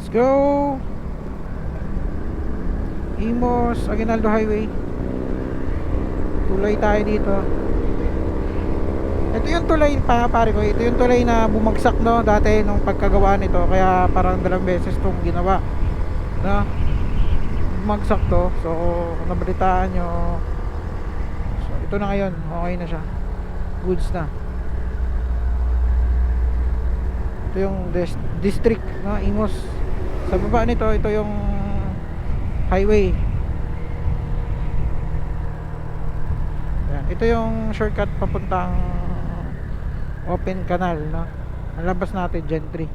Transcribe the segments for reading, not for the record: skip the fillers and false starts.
Let's go. Imos Aguinaldo Highway. Tuloy tayo dito. Ito yung tulay pa pare ko. Ito yung tulay na bumagsak no dati nung pagkagawa nito. Kaya parang 2 beses tong ginawa. No? Bumagsak to. So kung nabalitaan nyo, so, ito na ngayon. Okay na siya. Goods na. Ito yung district no? Imos. Sa baba nito, ito yung highway. Yan. Ito yung shortcut papuntang Open Canal no? Ang labas natin Gentry.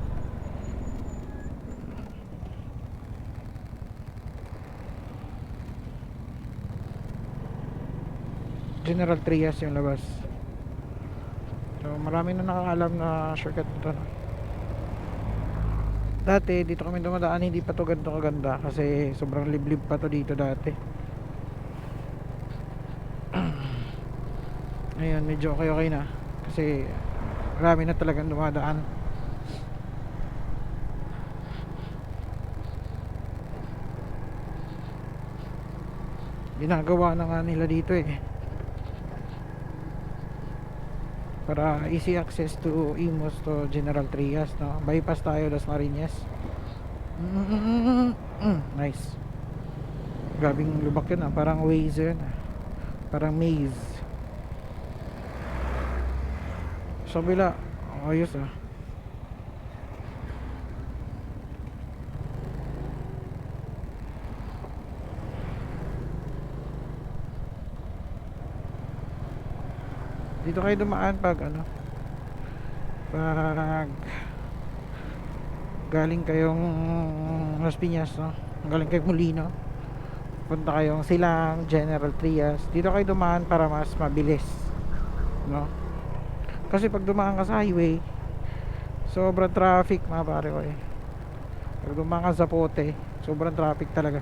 General Trias yung labas. So marami na nakakaalam na shortcut ito no? Dati dito kami dumadaan, hindi pa to ganito kaganda kasi sobrang liblib pa to dito dati. Ngayon medyo okay na kasi marami na talagang dumadaan. Ginagawa na nga nila dito para easy access to Imos to General Trias no? Bypass tayo Las Marinas. Nice. Grabing lubak yun parang ways yun, parang maze. Sa bila ayos dito kayo dumaan pag pag galing kayong Las Piñas no? Galing kayong Molino, punta kayong Silang, General Trias, dito kayo dumaan para mas mabilis no? Kasi pag dumaan ka sa highway sobrang traffic mga pare ko pag dumaan ka sa Pote sobrang traffic talaga.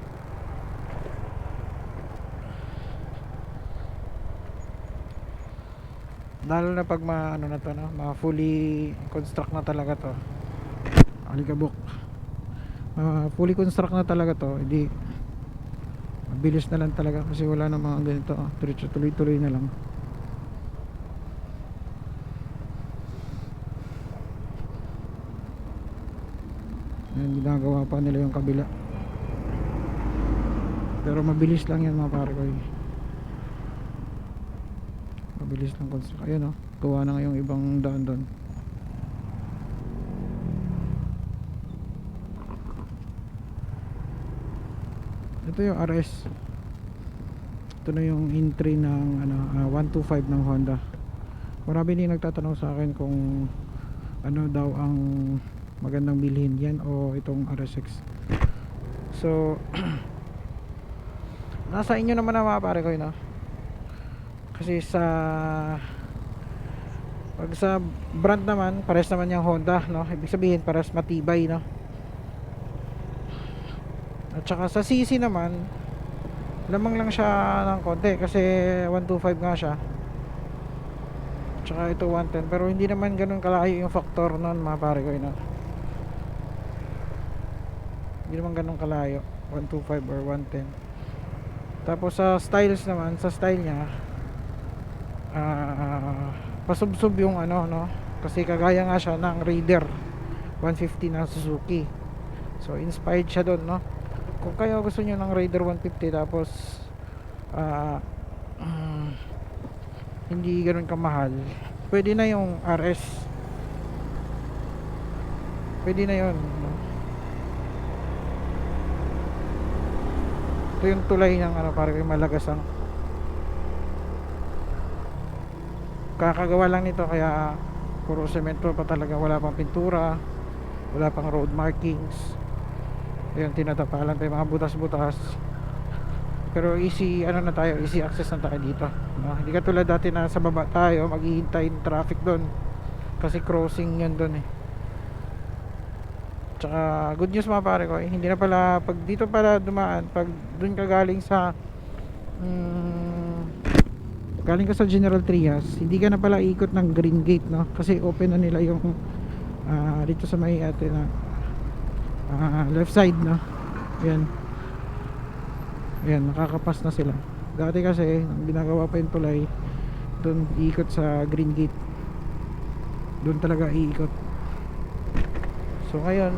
Lalo na pag na to no? Fully construct na talaga to. Alikabok. Fully construct na talaga to. Hindi mabilis na lang talaga kasi wala na mga ganito diretso tuloy-tuloy na lang. Ayan, ginagawa pa nila yung kabila. Pero mabilis lang yan mga pare ko mabilis lang construct. Ayan gawa na nga yung ibang daan doon. Ito yung RS. Ito na yung entry ng 125 ng Honda. Marami din nagtatanong sa akin kung ano daw ang magandang bilhin, yan o itong RSX. So nasa inyo naman na mga pare ko kasi pag sa brand naman pares naman yung Honda no? Ibig sabihin pares matibay no? At saka sa CC naman lamang lang siya ng konti kasi 125 nga siya. At saka ito 110 pero hindi naman ganun kalayo yung factor nun mga pare ko hindi naman ganun kalayo 125 or 110. Tapos sa styles naman, sa style niya pasubsob yung no? Kasi kagaya nga siya ng Raider 150 ng Suzuki. So inspired siya doon no? Kung kayo gusto niyo ng Raider 150 tapos hindi ganoon kamahal, pwede na yung RS. Pwede na yun no? Ito yung tulay ng para kay Malagasang. Kakagawa lang nito kaya puro semento pa talaga, wala pang pintura, wala pang road markings. Ayun, tinatapalan tayo mga butas-butas. Pero easy na tayo, easy access na tayo dito no? Hindi katulad dati na sa baba tayo maghihintay ng traffic doon kasi crossing yan doon Tsaka good news mga pare ko hindi na pala pag dito pala dumaan, pag doon ka galing sa galing ka sa General Trias, hindi ka na pala ikot ng Green Gate no? Kasi open na nila yung dito sa may left side, no? Yan. Yan, nakakapas na sila. Dati kasi nung ginagawa pa yung tulay, doon iikot sa green gate, doon talaga iikot. So ngayon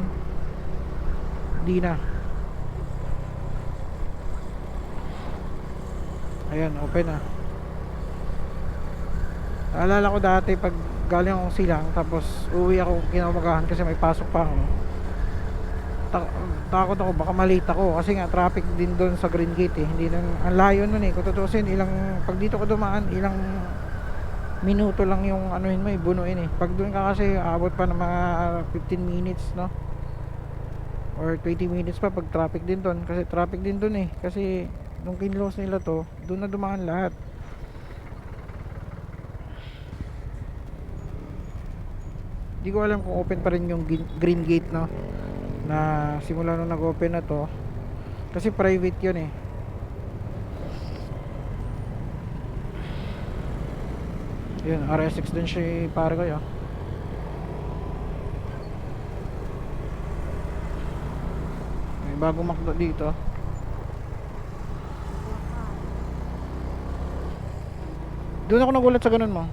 di na. Ayan, open na. Naalala ko dati pag galing akong Silang tapos uwi ako kinaumagahan kasi may pasok pa ako, takot ako baka malate ako kasi nga traffic din doon sa green gate eh. Hindi nang ang layo nun eh, kung tutuusin pag dito ko dumaan ilang minuto lang yung anuhin mo, bunuin eh. Pag doon ka kasi aabot pa ng mga 15 minutes, no, or 20 minutes pa pag traffic din doon, kasi traffic din doon eh, kasi nung kinlose nila to doon na dumaan lahat. Hindi ko alam kung open pa rin yung green gate, no, na simula nung nag-open na to, kasi private yun eh. Yun, RS6 din siya pare ko yun. May bagong McDo dito. Doon ako nagulat sa ganun mo.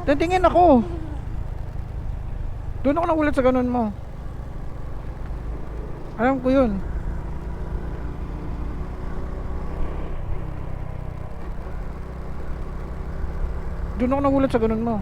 Tatingin ako. Doon ako nagulat sa ganun mo. Alam ko yun. Doon ako nagulat sa ganun mo.